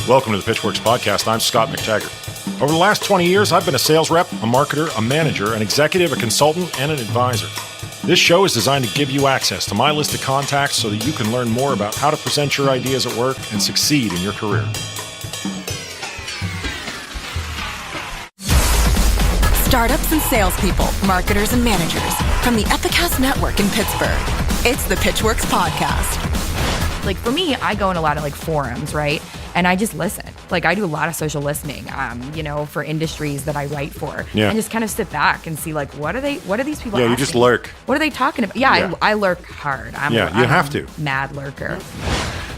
Welcome to the Pitchwerks podcast. I'm Scott McTaggart. Over the last 20 years, I've been a sales rep, a marketer, a manager, an executive, a consultant, and an advisor. This show is designed to give you access to my list of contacts so that you can learn more about how to present your ideas at work and succeed in your career. Startups and salespeople, marketers and managers from the Epicast Network in Pittsburgh. It's the Pitchwerks podcast. Like for me, I go in a lot of like forums, right? And I just listen. Like I do a lot of social listening, for industries that I write for. Yeah. And just kind of sit back and see like, what are these people Yeah, asking? you just lurk. What are they talking about? Yeah. I lurk hard. I'm have to. Mad lurker.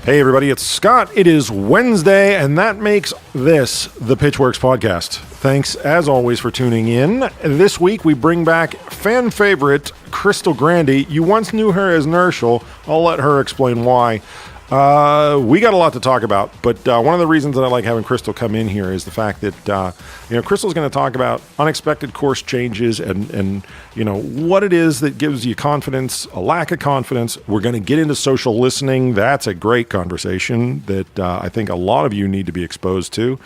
Hey, everybody, it's Scott. It is Wednesday, and that makes this the Pitchwerks podcast. Thanks, as always, for tuning in. This week, we bring back fan favorite Krystle Grandy. You once knew her as Nershel. I'll let her explain why. We got a lot to talk about, but one of the reasons that I like having Krystle come in here is the fact that Krystle's going to talk about unexpected course changes and what it is that gives you confidence, a lack of confidence. We're going to get into social listening. That's a great conversation that I think a lot of you need to be exposed to.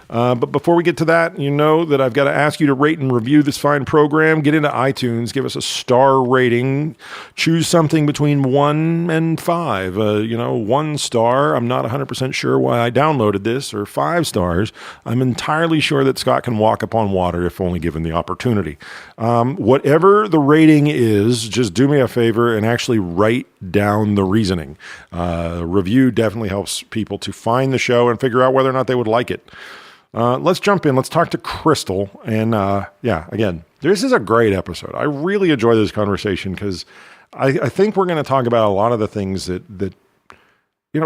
But before we get to that, you know that I've got to ask you to rate and review this fine program. Get into iTunes, give us a star rating, choose something between 1 and 5. 1 star, I'm not 100% sure why I downloaded this, or 5 stars. I'm entirely sure that Scott can walk upon water if only given the opportunity. Whatever the rating is, just do me a favor and actually write down the reasoning. Review definitely helps people to find the show and figure out whether or not they would like it. Let's jump in. Let's talk to Krystle. And again, this is a great episode. I really enjoy this conversation because I think we're going to talk about a lot of the things that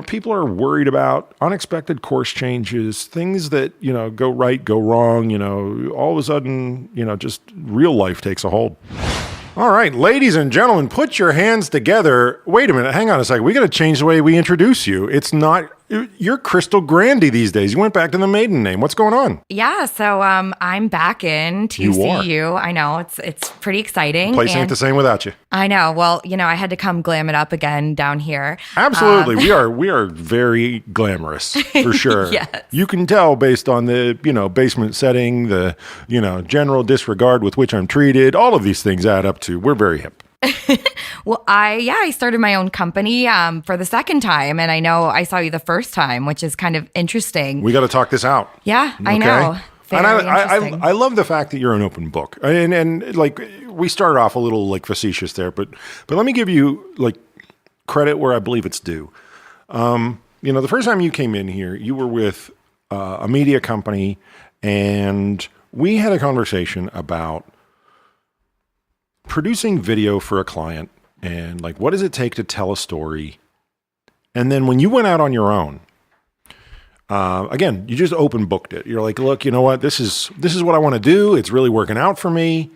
people are worried about, unexpected course changes, things that, go right, go wrong, all of a sudden, just real life takes a hold. All right, ladies and gentlemen, put your hands together. Wait a minute. Hang on a second. We got to change the way we introduce you. You're Krystle Grandy these days. You went back to the maiden name. What's going on? Yeah, so I'm back in TCU. I know it's pretty exciting. The place ain't the same without you. I know. Well, I had to come glam it up again down here. Absolutely, we are very glamorous for sure. Yes. You can tell based on the basement setting, the general disregard with which I'm treated. All of these things add up to we're very hip. Well, I started my own company for the second time, and I know I saw you the first time, which is kind of interesting. We got to talk this out. Yeah, okay? I know. And I love the fact that you're an open book, and like we started off a little like facetious there, but let me give you like credit where I believe it's due. The first time you came in here, you were with a media company, and we had a conversation about producing video for a client and like what does it take to tell a story. And then when you went out on your own, again, you just open booked it. You're like, look, you know what? This is what I want to do. It's really working out for me.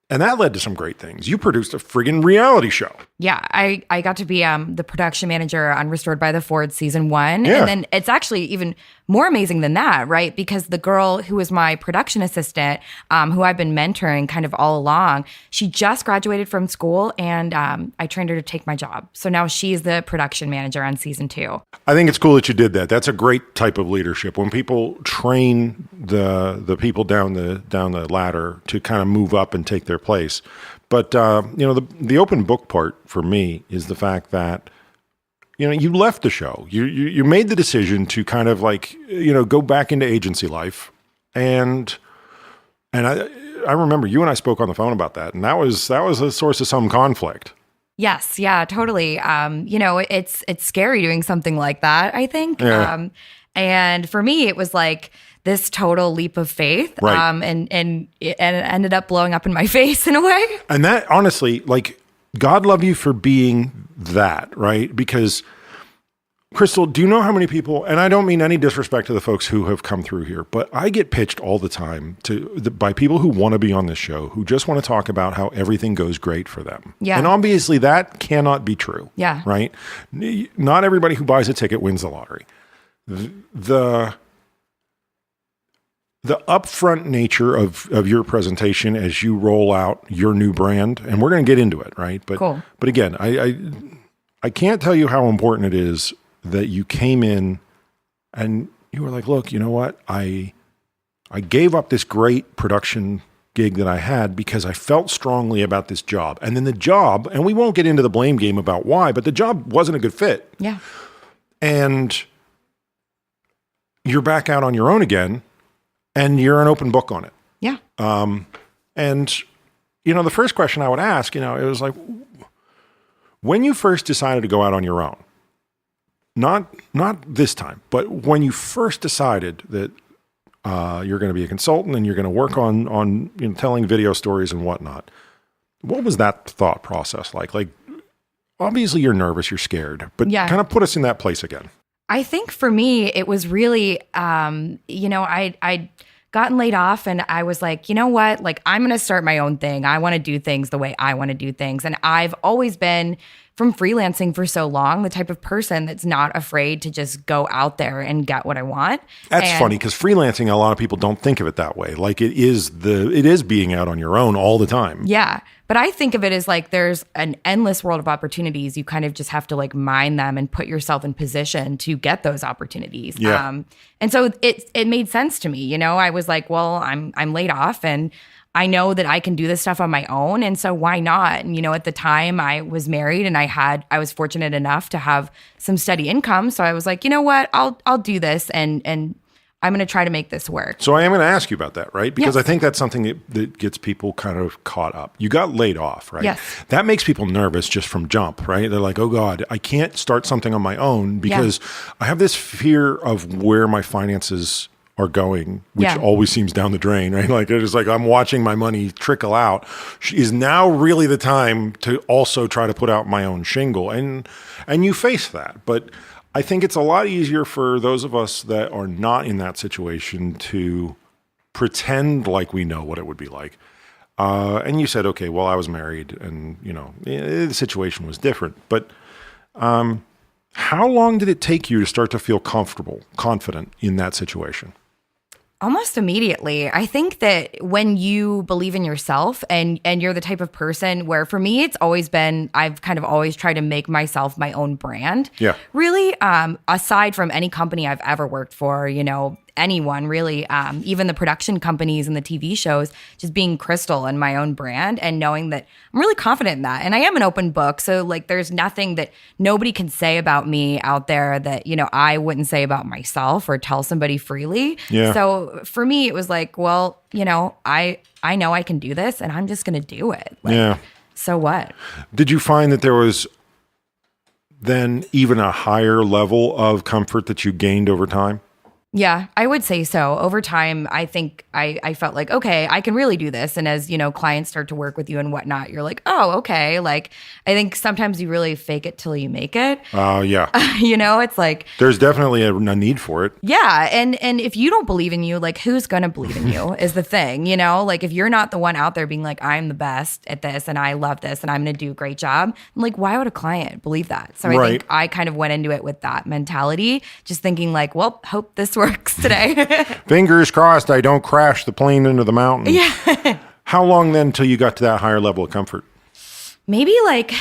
And that led to some great things. You produced a friggin' reality show. Yeah, I got to be the production manager on Restored by the Ford season 1. Yeah. And then it's actually even more amazing than that, right? Because the girl who was my production assistant, who I've been mentoring kind of all along, she just graduated from school, and I trained her to take my job. So now she's the production manager on season 2. I think it's cool that you did that. That's a great type of leadership. When people train the people down the ladder to kind of move up and take their place. But the open book part for me is the fact that you left the show. You made the decision to kind of like go back into agency life, and I remember you and I spoke on the phone about that, and that was a source of some conflict. Yes, yeah, totally. It's scary doing something like that, I think. Yeah. And for me, it was like this total leap of faith, right. And it ended up blowing up in my face in a way. And that, honestly, like, God love you for being that, right? Because, Krystle, do you know how many people, and I don't mean any disrespect to the folks who have come through here, but I get pitched all the time by people who want to be on this show, who just want to talk about how everything goes great for them. Yeah. And obviously that cannot be true. Yeah. Right? Not everybody who buys a ticket wins the lottery. The upfront nature of your presentation as you roll out your new brand, and we're going to get into it, right? But cool. But again, I can't tell you how important it is that you came in and you were like, look, you know what? I gave up this great production gig that I had because I felt strongly about this job. And then the job, and we won't get into the blame game about why, but the job wasn't a good fit. Yeah. And you're back out on your own again, and you're an open book on it. Yeah. And, you know, the first question I would ask, you know, it was like, when you first decided to go out on your own, not this time, but when you first decided that you're going to be a consultant and you're going to work on you know, telling video stories and whatnot, what was that thought process like? Like, obviously you're nervous, you're scared, but kind of put us in that place again. I think for me, it was really, you know, I'd gotten laid off and I was like, you know what, like I'm going to start my own thing. I want to do things the way I want to do things. And I've always been, from freelancing for so long, the type of person that's not afraid to just go out there and get what I want. That's funny because freelancing, a lot of people don't think of it that way. Like it is being out on your own all the time. Yeah. But I think of it as like there's an endless world of opportunities. You kind of just have to like mine them and put yourself in position to get those opportunities. Yeah. And so it made sense to me. You know, I was like, well, I'm laid off and I know that I can do this stuff on my own. And so why not? And, you know, at the time I was married and I was fortunate enough to have some steady income. So I was like, you know what, I'll do this and I'm going to try to make this work. So I am going to ask you about that, right? Because Yes. I think that's something that gets people kind of caught up. You got laid off, right? Yes. That makes people nervous just from jump, right? They're like, oh God, I can't start something on my own because I have this fear of where my finances are going, which always seems down the drain, right? Like it's like I'm watching my money trickle out. Is now really the time to also try to put out my own shingle? And you face that. But I think it's a lot easier for those of us that are not in that situation to pretend like we know what it would be like. And you said, okay, well, I was married and, you know, the situation was different. But how long did it take you to start to feel confident in that situation? Almost immediately. I think that when you believe in yourself and you're the type of person where, for me, it's always been, I've kind of always tried to make myself my own brand. Yeah. Really, aside from any company I've ever worked for, you know, anyone really, even the production companies and the TV shows, just being Krystle and my own brand and knowing that I'm really confident in that. And I am an open book. So like there's nothing that nobody can say about me out there that, you know, I wouldn't say about myself or tell somebody freely. Yeah. So for me, it was like, well, you know I know I can do this and I'm just going to do it. Like, Yeah. So what? Did you find that there was then even a higher level of comfort that you gained over time? Yeah, I would say so. Over time, I think I felt like, okay, I can really do this. And as, you know, clients start to work with you and whatnot, you're like, oh, okay. Like, I think sometimes you really fake it till you make it. Oh, yeah. You know, it's like, There's definitely a need for it. yeah. And if you don't believe in you, like, who's going to believe in you is the thing, you know? Like, if you're not the one out there being like, I'm the best at this and I love this and I'm going to do a great job, like, why would a client believe that? So I think I kind of went into it with that mentality, just thinking like, well, hope this works today. Fingers crossed I don't crash the plane into the mountain. Yeah. How long then till you got to that higher level of comfort? Maybe like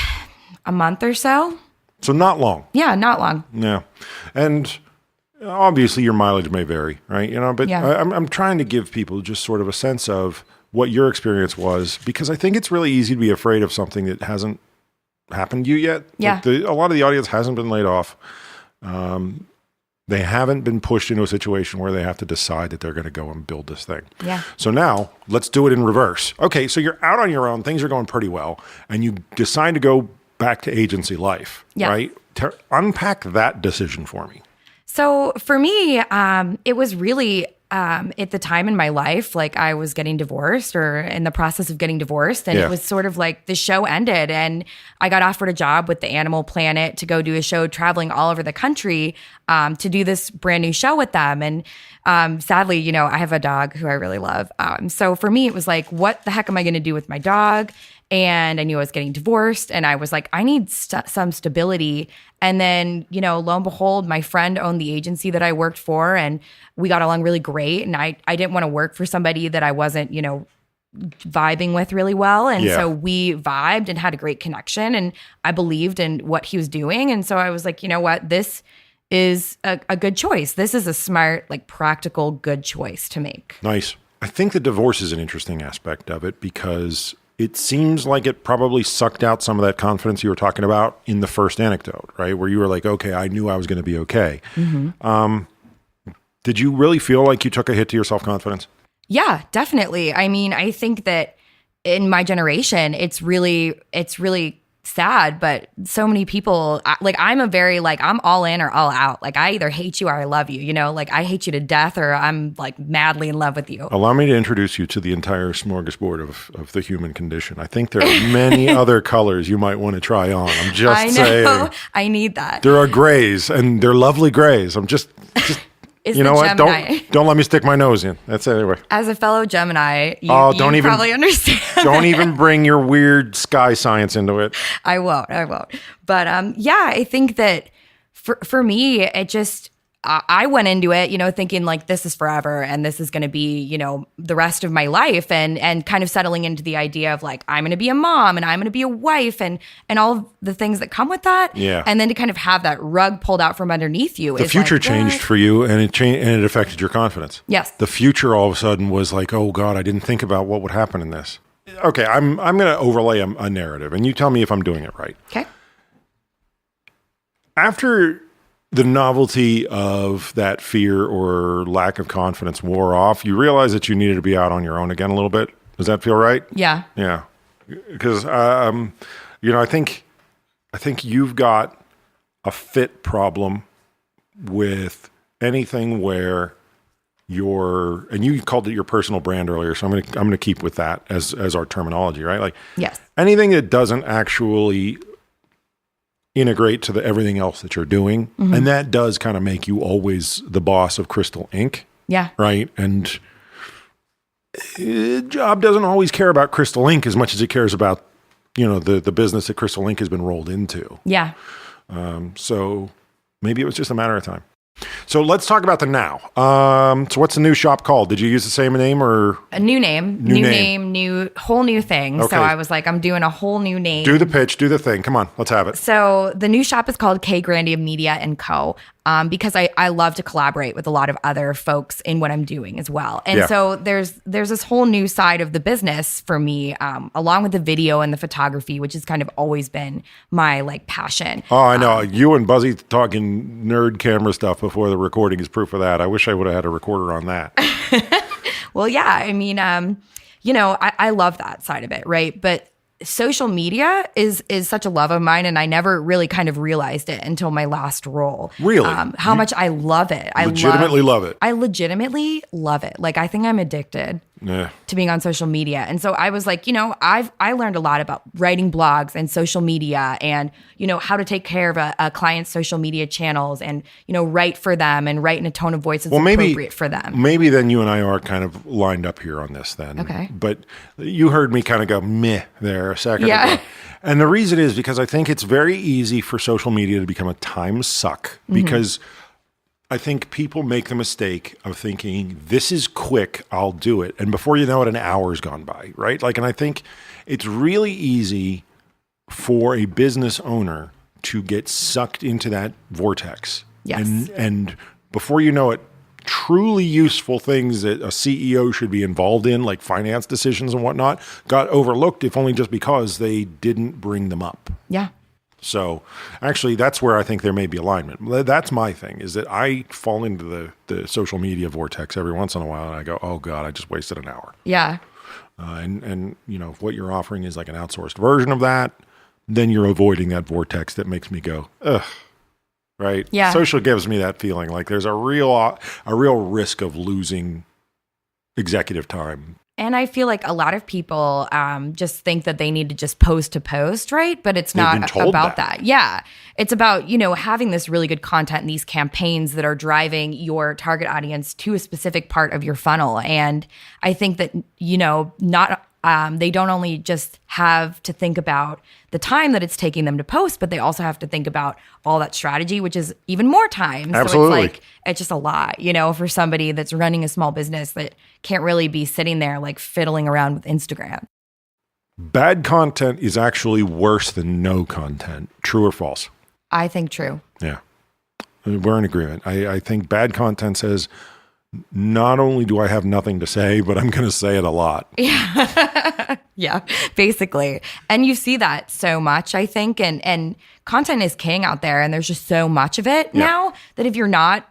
a month or so. So not long. Yeah, not long. Yeah. And obviously your mileage may vary, right? You know, but Yeah. I'm trying to give people just sort of a sense of what your experience was, because I think it's really easy to be afraid of something that hasn't happened to you yet. Yeah. Like a lot of the audience hasn't been laid off. They haven't been pushed into a situation where they have to decide that they're going to go and build this thing. Yeah. So now let's do it in reverse. Okay, so you're out on your own. Things are going pretty well. And you decide to go back to agency life, Yeah. right? Unpack that decision for me. So for me, it was really at the time in my life, like I was getting divorced or in the process of getting divorced. And Yeah. it was sort of like the show ended and I got offered a job with the Animal Planet to go do a show traveling all over the country to do this brand new show with them. And sadly, you know, I have a dog who I really love. So for me, it was like, what the heck am I going to do with my dog? And I knew I was getting divorced and I was like, I need some stability. And then, you know, lo and behold, my friend owned the agency that I worked for and we got along really great. And I didn't want to work for somebody that I wasn't, you know, vibing with really well. And Yeah. so we vibed and had a great connection and I believed in what he was doing. And so I was like, you know what, this is a good choice. This is a smart, like practical, good choice to make. Nice. I think the divorce is an interesting aspect of it because it seems like it probably sucked out some of that confidence you were talking about in the first anecdote, right? Where you were like, okay, I knew I was going to be okay. Did you really feel like you took a hit to your self-confidence? Yeah, definitely. I mean, I think that in my generation, it's really sad, but so many people, like I'm a very like, I'm all in or all out. Like I either hate you or I love you, you know, like I hate you to death or I'm like madly in love with you. Allow me to introduce you to the entire smorgasbord of the human condition. I think there are many other colors you might want to try on. I'm just saying. I need that. There are grays and they're lovely grays. I'm just It's you know what? Gemini. Don't let me stick my nose in. That's it anyway. As a fellow Gemini, you probably understand. Don't even bring your weird sky science into it. I won't. But yeah, I think that for me, it just I went into it, you know, thinking like this is forever and this is going to be, you know, the rest of my life, and kind of settling into the idea of like I'm going to be a mom and I'm going to be a wife and all of the things that come with that. Yeah. And then to kind of have that rug pulled out from underneath you. The future changed for you, and it affected your confidence. Yes. The future all of a sudden was like, oh God, I didn't think about what would happen in this. Okay, I'm going to overlay a narrative, and you tell me if I'm doing it right. Okay. After the novelty of that fear or lack of confidence wore off, you realize that you needed to be out on your own again a little bit. Does that feel right? Yeah. Yeah. Because, you know, I think you've got a fit problem with anything where and you called it your personal brand earlier, so I'm going to keep with that as our terminology, right? Like, yes. Anything that doesn't actually integrate to everything else that you're doing. Mm-hmm. And that does kind of make you always the boss of Krystle Inc. Yeah. Right. And job doesn't always care about Krystle Inc. as much as it cares about, you know, the business that Krystle Inc. has been rolled into. Yeah. So maybe it was just a matter of time. So let's talk about the now. So what's the new shop called? Did you use the same name or? A new name, whole new thing. Okay. So I was like, I'm doing a whole new name. Do the pitch, do the thing. Come on, let's have it. So the new shop is called Grandy Media and Co. Because I love to collaborate with a lot of other folks in what I'm doing as well. And so there's this whole new side of the business for me, along with the video and the photography, which has kind of always been my like passion. Oh, I know. You and Buzzy talking nerd camera stuff before the recording is proof of that. I wish I would have had a recorder on that. Well, yeah. I mean, you know, I love that side of it, right? But social media is such a love of mine, and I never really kind of realized it until my last role. Really? How much I love it. I legitimately love it. I legitimately love it. Like I think I'm addicted to being on social media. And so I was like, you know, I learned a lot about writing blogs and social media and, you know, how to take care of a client's social media channels and, you know, write for them and write in a tone of voice that's appropriate for them. Maybe then you and I are kind of lined up here on this then. Okay. But you heard me kind of go meh there a second ago. And the reason is because I think it's very easy for social media to become a time suck because I think people make the mistake of thinking, this is quick, I'll do it. And before you know it, an hour's gone by, right? Like, and I think it's really easy for a business owner to get sucked into that vortex. Yes. And before you know it, truly useful things that a CEO should be involved in, like finance decisions and whatnot, got overlooked, if only just because they didn't bring them up. Yeah. So actually, that's where I think there may be alignment. That's my thing, is that I fall into the social media vortex every once in a while, and I go, oh God, I just wasted an hour. Yeah. And you know, if what you're offering is like an outsourced version of that, then you're avoiding that vortex that makes me go, ugh. Right? Yeah. Social gives me that feeling like there's a real risk of losing executive time. And I feel like a lot of people just think that they need to just post to post, right? But it's not about that. Yeah. It's about, you know, having this really good content and these campaigns that are driving your target audience to a specific part of your funnel. And I think that, you know, they don't only just have to think about the time that it's taking them to post, but they also have to think about all that strategy, which is even more time. Absolutely. So it's like, it's just a lot, you know, for somebody that's running a small business that can't really be sitting there like fiddling around with Instagram. Bad content is actually worse than no content. True or false? I think true. Yeah. We're in agreement. I think bad content says, not only do I have nothing to say, but I'm going to say it a lot. Yeah, basically. And you see that so much, I think, and content is king out there, and there's just so much of it now that if you're not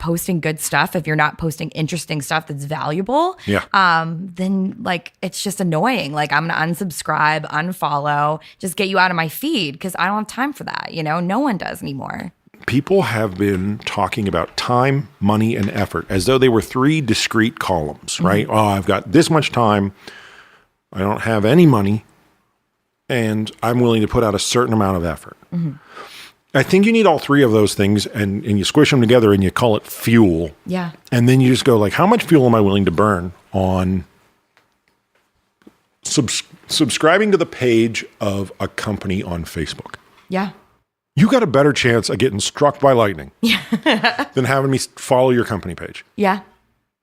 posting good stuff, if you're not posting interesting stuff that's valuable, then like it's just annoying. Like I'm gonna unsubscribe, unfollow, just get you out of my feed because I don't have time for that. No one does anymore. People have been talking about time, money, and effort as though they were three discrete columns, right? Oh, I've got this much time. I don't have any money, and I'm willing to put out a certain amount of effort. I think you need all three of those things, and you squish them together and you call it fuel. Yeah. And then you just go like, how much fuel am I willing to burn on subscribing to the page of a company on Facebook? Yeah. You got a better chance of getting struck by lightning than having me follow your company page. Yeah.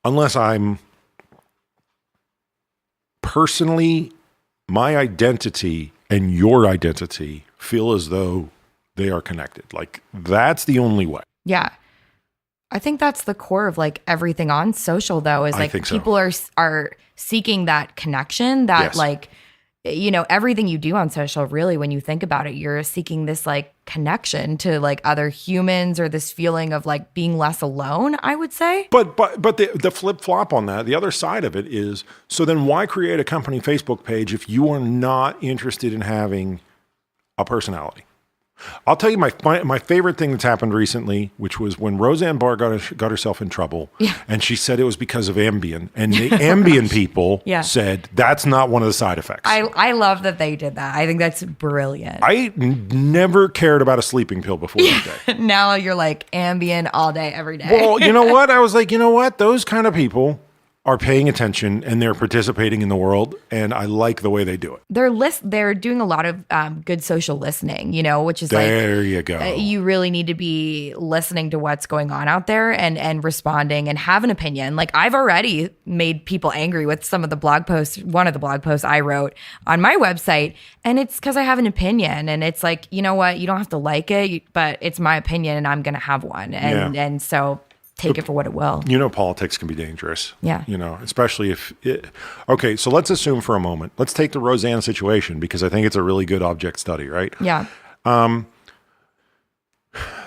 Unless I'm personally, my identity and your identity feel as though they are connected. Like that's the only way. Yeah. I think that's the core of like everything on social though, is like people are seeking that connection that like, everything you do on social, really, when you think about it, you're seeking this like connection to like other humans or this feeling of like being less alone, I would say. But the flip flop on that, the other side of it is, so then why create a company Facebook page if you are not interested in having a personality? I'll tell you my favorite thing that's happened recently, which was when Roseanne Barr got herself in trouble, and she said it was because of Ambien, and the Ambien people said that's not one of the side effects. I love that they did that. I think that's brilliant. I never cared about a sleeping pill before that day. Now you're like Ambien all day, every day. Well, you know what? I was like, those kind of people are paying attention and they're participating in the world, and I like the way they do it. They're doing a lot of good social listening, which is there you go. You really need to be listening to what's going on out there and responding and have an opinion. Like I've already made people angry with some of the blog posts, one of the blog posts I wrote on my website, and it's because I have an opinion, and it's like, you know what, you don't have to like it, but it's my opinion and I'm going to have one. And so take it for what it will. Politics can be dangerous. Yeah. Especially if okay, so let's assume for a moment. Let's take the Roseanne situation because I think it's a really good object study, right? Yeah.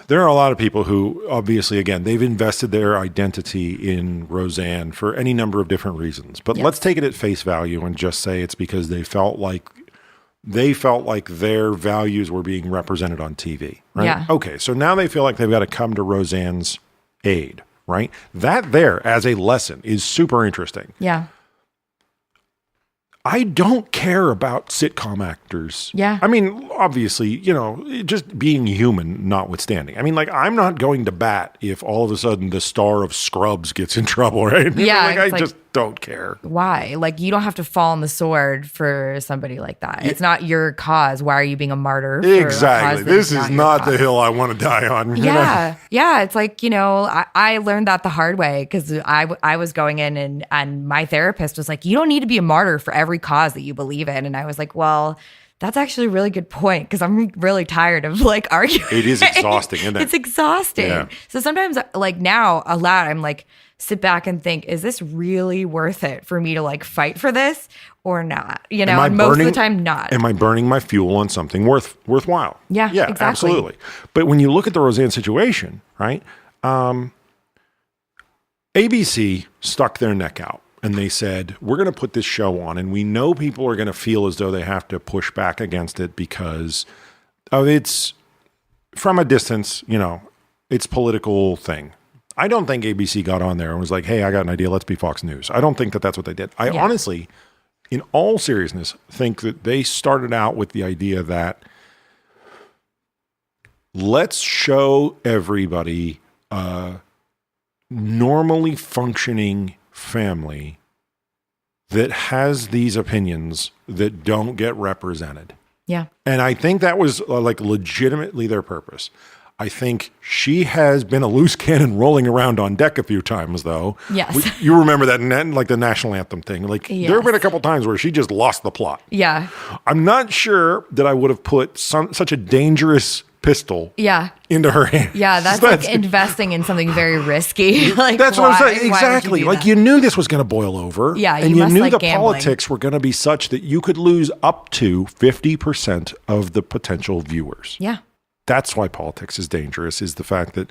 There are a lot of people who obviously, again, they've invested their identity in Roseanne for any number of different reasons. But let's take it at face value and just say it's because they felt like their values were being represented on TV, right? Yeah. Okay, so now they feel like they've got to come to Roseanne's aid, right? That there as a lesson is super interesting. Yeah. I don't care about sitcom actors. Yeah. I mean, obviously, just being human notwithstanding. I mean, like, I'm not going to bat if all of a sudden the star of Scrubs gets in trouble, right? Yeah. I just don't care. Why? Like, you don't have to fall on the sword for somebody like that. It's not your cause. Why are you being a martyr? For exactly. This is not the hill I want to die on. Yeah. Yeah. It's like, I learned that the hard way because I was going in and my therapist was like, you don't need to be a martyr for every cause that you believe in. And I was like, well, that's actually a really good point because I'm really tired of like arguing. It is exhausting, isn't it? It's exhausting. Yeah. So sometimes like now aloud, I'm like, sit back and think, is this really worth it for me to like fight for this or not? And most of the time not. Am I burning my fuel on something worthwhile? Yeah, exactly. Absolutely. But when you look at the Roseanne situation, right? ABC stuck their neck out and they said, we're going to put this show on and we know people are going to feel as though they have to push back against it because it's from a distance, it's political thing. I don't think ABC got on there and was like, hey, I got an idea. Let's be Fox News. I don't think that that's what they did. I honestly, in all seriousness, think that they started out with the idea that let's show everybody a normally functioning family that has these opinions that don't get represented. Yeah. And I think that was like legitimately their purpose. I think she has been a loose cannon rolling around on deck a few times, though. Yes. You remember that, like the national anthem thing. Like, there have been a couple times where she just lost the plot. Yeah. I'm not sure that I would have put such a dangerous pistol into her hand. Yeah, that's like investing in something very risky. Like, that's what I'm saying. Why Exactly. Like, you knew this was going to boil over. Yeah, and you must knew like the gambling. politics were going to be such that you could lose up to 50% of the potential viewers. Yeah. That's why politics is dangerous, is the fact that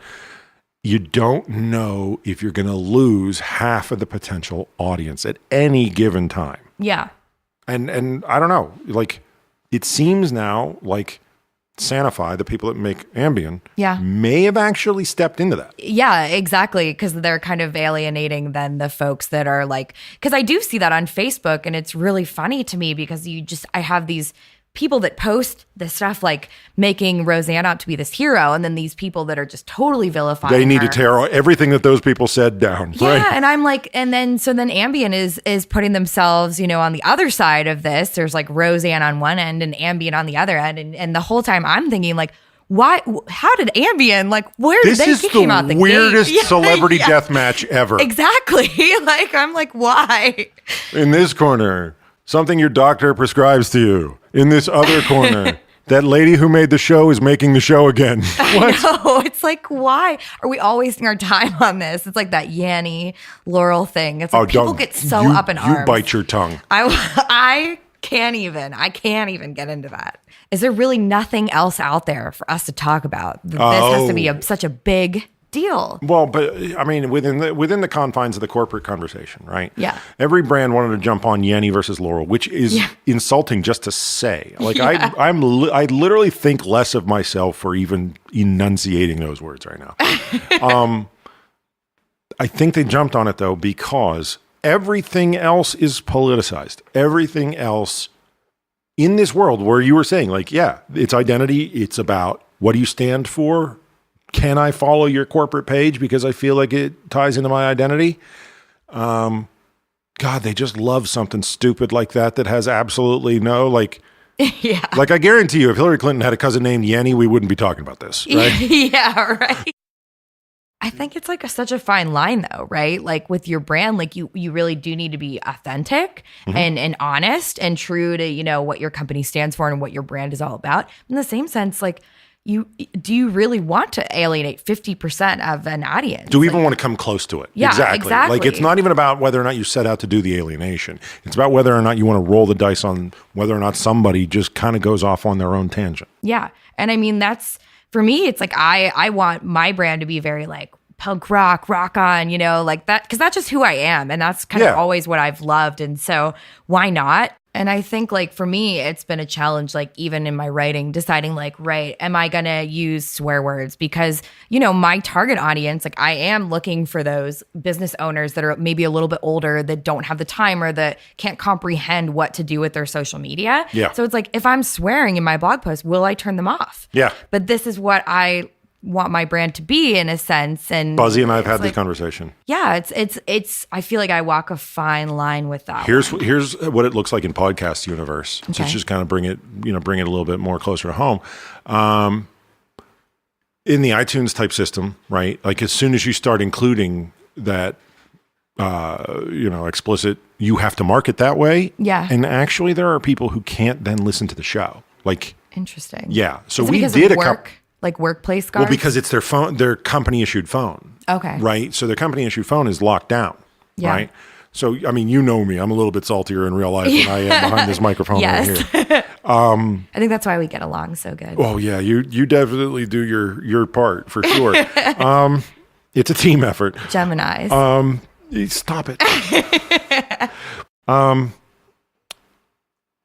you don't know if you're going to lose half of the potential audience at any given time. Yeah. And I don't know, like, it seems now like Sanify, the people that make Ambien, may have actually stepped into that. Yeah, exactly. Because they're kind of alienating then the folks that are like, because I do see that on Facebook, and it's really funny to me because I have these people that post this stuff like making Roseanne out to be this hero, and then these people that are just totally vilifying They need her. to tear everything that those people said down. Yeah, right? and I'm like, and then Ambien is putting themselves, on the other side of this. There's like Roseanne on one end and Ambien on the other end, and the whole time I'm thinking like, why? How did Ambien where did this they is came out the the weirdest gate? celebrity death match ever. Exactly. Like I'm like, why? In this corner, something your doctor prescribes to you. In this other corner, that lady who made the show is making the show again. What? No, it's like, why are we all wasting our time on this? It's like that Yanny Laurel thing. It's like people get so up in arms. You bite your tongue. I can't even get into that. Is there really nothing else out there for us to talk about? This has to be such a big deal. Well, but I mean, within the confines of the corporate conversation, right? Yeah. Every brand wanted to jump on Yanny versus Laurel, which is insulting just to say. Like I literally think less of myself for even enunciating those words right now. I think they jumped on it though because everything else is politicized. Everything else in this world where you were saying like, it's identity. It's about what do you stand for? Can I follow your corporate page because I feel like it ties into my identity? God, they just love something stupid like that has absolutely no, like, like I guarantee you, if Hillary Clinton had a cousin named Yanny, we wouldn't be talking about this, right? Yeah, right. I think it's like such a fine line though, right? Like with your brand, like you really do need to be authentic and honest and true to, what your company stands for and what your brand is all about. In the same sense, like, do you really want to alienate 50% of an audience? Do we even want to come close to it? Yeah, exactly. Like it's not even about whether or not you set out to do the alienation. It's about whether or not you want to roll the dice on whether or not somebody just kind of goes off on their own tangent. Yeah. And I mean, that's for me, it's like I want my brand to be very like punk rock on, like that, because that's just who I am. And that's kind of always what I've loved. And so why not? And I think like for me, it's been a challenge, like even in my writing, deciding like, right, am I going to use swear words? Because, my target audience, like I am looking for those business owners that are maybe a little bit older, that don't have the time or that can't comprehend what to do with their social media. Yeah. So it's like, if I'm swearing in my blog post, will I turn them off? Yeah. But this is what I want my brand to be in a sense. And Buzzy and I have had this conversation. Yeah, it's I feel like I walk a fine line with that. Here's what it looks like in podcast universe. Okay. So just kind of bring it a little bit more closer to home. In the iTunes type system, right? Like as soon as you start including that explicit, you have to mark it that way. Yeah. And actually there are people who can't then listen to the show. Like interesting. Yeah. So we did like workplace guards? Well, because it's their phone, their company issued phone. Okay. Right. So their company issued phone is locked down. Yeah. Right. So, I mean, you know me. I'm a little bit saltier in real life than I am behind this microphone right here. I think that's why we get along so good. Oh, yeah. You definitely do your part for sure. It's a team effort. Geminis. Stop it.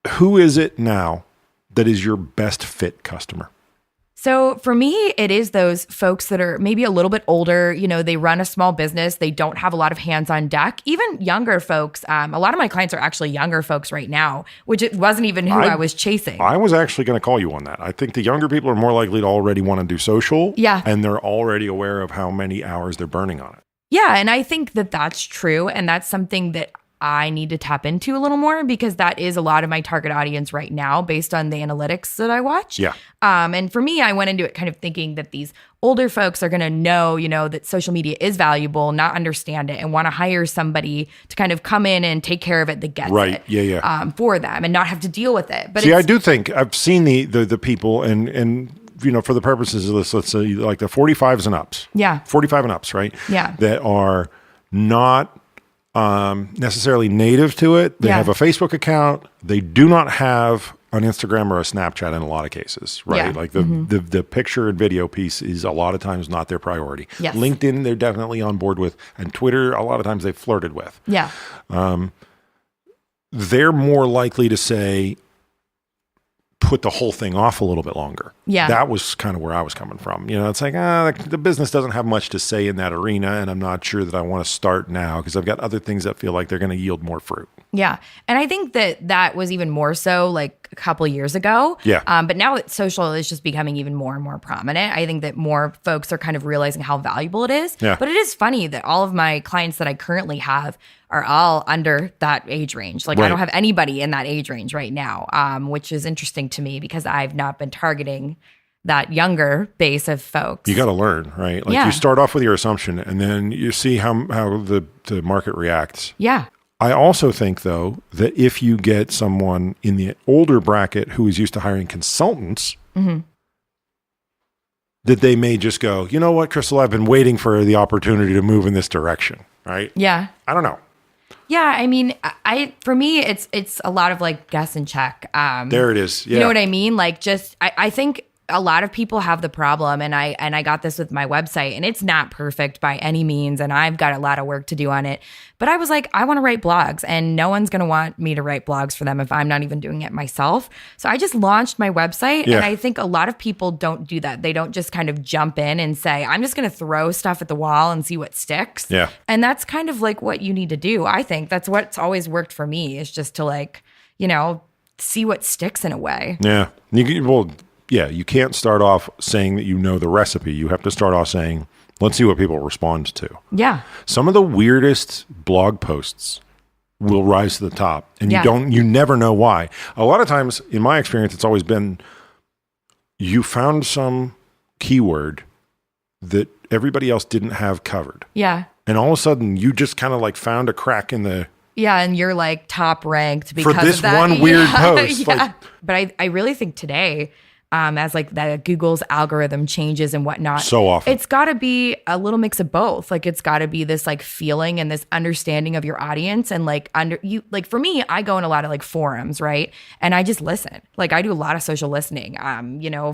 Who is it now that is your best fit customer? So for me, it is those folks that are maybe a little bit older. They run a small business. They don't have a lot of hands on deck. Even younger folks. A lot of my clients are actually younger folks right now, which it wasn't even who I was chasing. I was actually going to call you on that. I think the younger people are more likely to already want to do social. Yeah. And they're already aware of how many hours they're burning on it. Yeah. And I think that that's true. And that's something that I need to tap into a little more, because that is a lot of my target audience right now based on the analytics that I watch. Yeah. And for me, I went into it kind of thinking that these older folks are going to know, that social media is valuable, not understand it, and want to hire somebody to kind of come in and take care of it that gets Right. it Yeah. for them and not have to deal with it. But See, I do think I've seen the people and for the purposes of this, let's say like the 45s and ups. Yeah. 45 and ups, right? Yeah. That are not necessarily native to it. They Yeah. have a Facebook account. They do not have an Instagram or a Snapchat in a lot of cases, right? Yeah. Like the picture and video piece is a lot of times not their priority. Yes. LinkedIn, they're definitely on board with, and Twitter, a lot of times they've flirted with. Yeah. They're more likely to say, put the whole thing off a little bit longer. Yeah. That was kind of where I was coming from. It's like, the business doesn't have much to say in that arena, and I'm not sure that I want to start now because I've got other things that feel like they're going to yield more fruit. Yeah. And I think that was even more so like a couple years ago. Yeah. But now social is just becoming even more and more prominent. I think that more folks are kind of realizing how valuable it is. Yeah. But it is funny that all of my clients that I currently have are all under that age range. Like Right. I don't have anybody in that age range right now, which is interesting to me because I've not been targeting that younger base of folks. You got to learn, right? Like Yeah. you start off with your assumption and then you see how the market reacts. Yeah. I also think, though, that if you get someone in the older bracket who is used to hiring consultants, Mm-hmm. that they may just go, you know what, Krystle, I've been waiting for the opportunity to move in this direction, right? Yeah. I don't know. Yeah, I mean, for me, it's a lot of like guess and check. There it is. Yeah. You know what I mean? Like, just I think a lot of people have the problem, and I got this with my website, and it's not perfect by any means, and I've got a lot of work to do on it. But I was like, I want to write blogs, and no one's going to want me to write blogs for them if I'm not even doing it myself. So I just launched my website, Yeah. and I think a lot of people don't do that. They don't just kind of jump in and say, I'm just going to throw stuff at the wall and see what sticks. Yeah. And that's kind of like what you need to do. I think that's what's always worked for me, is just to like, see what sticks in a way. Yeah. You can't start off saying that you know the recipe. You have to start off saying, let's see what people respond to. Yeah. Some of the weirdest blog posts will rise to the top, and Yeah. you never know why. A lot of times, in my experience, it's always been you found some keyword that everybody else didn't have covered. Yeah. And all of a sudden, you just kind of like found a crack in the... Yeah, and you're like top ranked because For this of that. one weird Yeah, post. Yeah. Like- But I really think today, as like the Google's algorithm changes and whatnot, So often. it's got to be a little mix of both. Like it's got to be this like feeling and this understanding of your audience, and like for me, I go in a lot of like forums, right? And I just listen. Like I do a lot of social listening,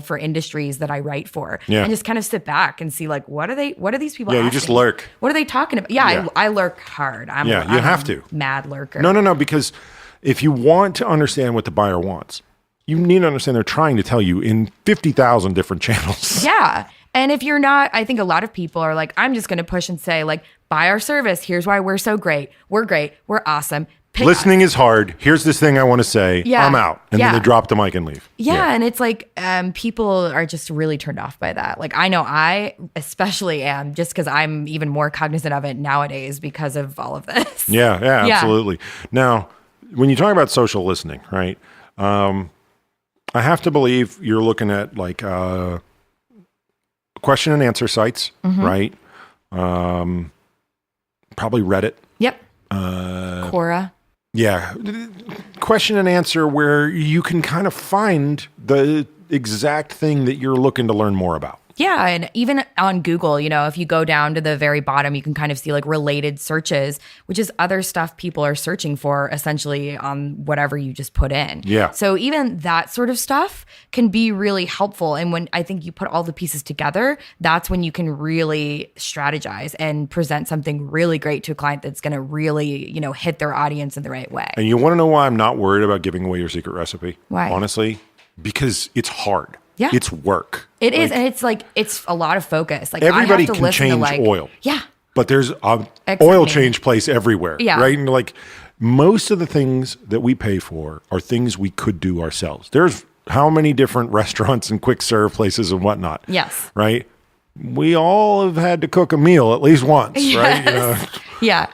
for industries that I write for, Yeah. and just kind of sit back and see like what are these people? Yeah, you asking? just lurk. What are they talking about? Yeah, Yeah. I lurk hard. I'm Yeah, you have to. Mad lurker. No, because if you want to understand what the buyer wants, you need to understand they're trying to tell you in 50,000 different channels. Yeah. And if you're not, I think a lot of people are like, I'm just going to push and say like, buy our service. Here's why we're so great. We're great. We're awesome. Pick Listening us. is hard. Here's this thing I want to say. Yeah. I'm out. And Yeah. then they drop the mic and leave. Yeah. And it's like, people are just really turned off by that. Like I know I especially am, just because I'm even more cognizant of it nowadays because of all of this. Yeah, Yeah. absolutely. Now, when you talk about social listening, right? I have to believe you're looking at like question and answer sites, Mm-hmm. right? Probably Reddit. Yep. Quora. Yeah. Question and answer where you can kind of find the exact thing that you're looking to learn more about. Yeah, and even on Google, if you go down to the very bottom, you can kind of see like related searches, which is other stuff people are searching for essentially on whatever you just put in. Yeah. So even that sort of stuff can be really helpful. And when I think you put all the pieces together, that's when you can really strategize and present something really great to a client that's going to really, hit their audience in the right way. And you want to know why I'm not worried about giving away your secret recipe? Why? Honestly, because it's hard. Yeah. It's work. It is, and it's a lot of focus. Like Everybody I have to can listen change to like, oil. Yeah. But there's a Except oil me. change place everywhere, Yeah. right? And like most of the things that we pay for are things we could do ourselves. There's how many different restaurants and quick serve places and whatnot. Yes. Right? We all have had to cook a meal at least once, right? Yeah.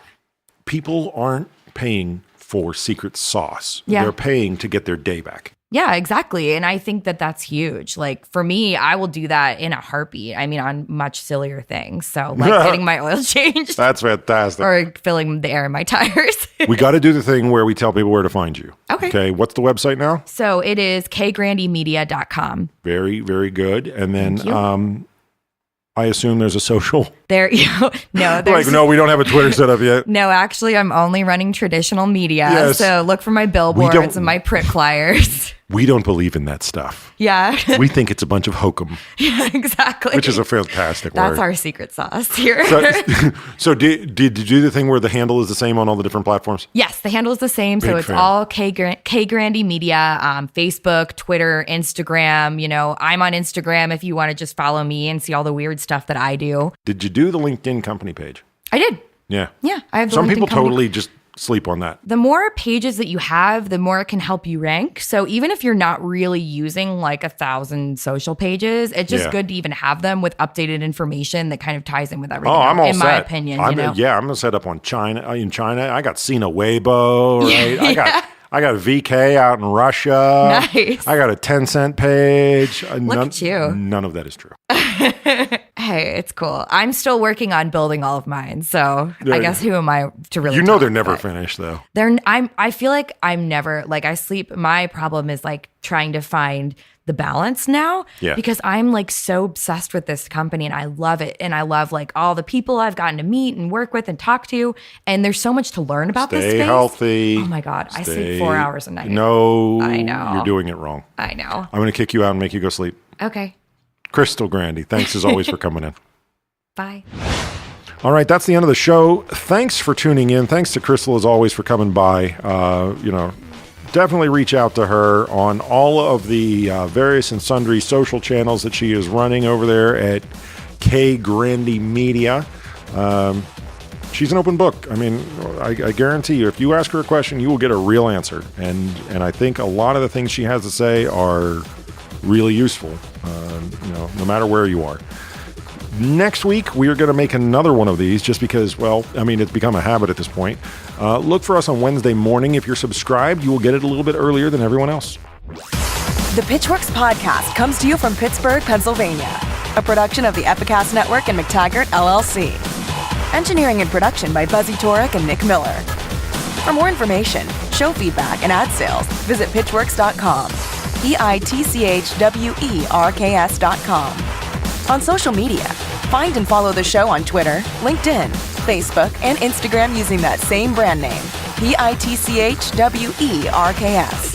People aren't paying for secret sauce. Yeah. They're paying to get their day back. Yeah, exactly. And I think that that's huge. Like for me, I will do that in a heartbeat. I mean, on much sillier things. So like getting my oil changed. That's fantastic. Or filling the air in my tires. We got to do the thing where we tell people where to find you. Okay. What's the website now? So it is kgrandymedia.com. Very, very good. And then I assume there's a social. There, no, there's No, we don't have a Twitter set up yet. No, actually, I'm only running traditional media. Yes. So look for my billboards and my print flyers. We don't believe in that stuff. Yeah. We think it's a bunch of hokum. Yeah, exactly. Which is a fantastic word. That's our secret sauce here. So did you do the thing where the handle is the same on all the different platforms? Yes, the handle is the same. So Big it's fan. all Grandy Media, Facebook, Twitter, Instagram. I'm on Instagram if you want to just follow me and see all the weird stuff that I do. Did you do the LinkedIn company page? I did. Yeah. Yeah. I have the Some LinkedIn people company. totally just sleep on that. The more pages that you have, the more it can help you rank. So even if you're not really using like 1,000 social pages, it's just good to even have them with updated information that kind of ties in with everything. Oh, I'm all in set. my opinion. Yeah, I'm gonna set up on China. In China, I got Sina Weibo, right? I got VK out in Russia. Nice. I got a 10-cent page. Look at you. None of that is true. Hey, it's cool. I'm still working on building all of mine. So I guess who am I to really talk, they're never finished though. I feel like I'm never like I sleep. My problem is like trying to find the balance now because I'm like so obsessed with this company and I love it. And I love like all the people I've gotten to meet and work with and talk to. And there's so much to learn about this space. Stay healthy. Oh my God. I sleep 4 hours a night. No, I know. You're doing it wrong. I know. I'm going to kick you out and make you go sleep. Okay. Krystle Grandy, thanks as always for coming in. Bye. All right, that's the end of the show. Thanks for tuning in. Thanks to Krystle as always for coming by. Definitely reach out to her on all of the various and sundry social channels that she is running over there at K Grandy Media. She's an open book. I mean, I guarantee you, if you ask her a question, you will get a real answer. And I think a lot of the things she has to say are really useful, no matter where you are. Next week, we are going to make another one of these just because, it's become a habit at this point. Look for us on Wednesday morning. If you're subscribed, you will get it a little bit earlier than everyone else. The Pitchwerks podcast comes to you from Pittsburgh, Pennsylvania. A production of the Epicast Network and McTaggart, LLC. Engineering and production by Buzzy Torek and Nick Miller. For more information, show feedback, and ad sales, visit pitchwerks.com. pitchwerks.com. On social media, find and follow the show on Twitter, LinkedIn, Facebook, and Instagram using that same brand name, pitchwerks.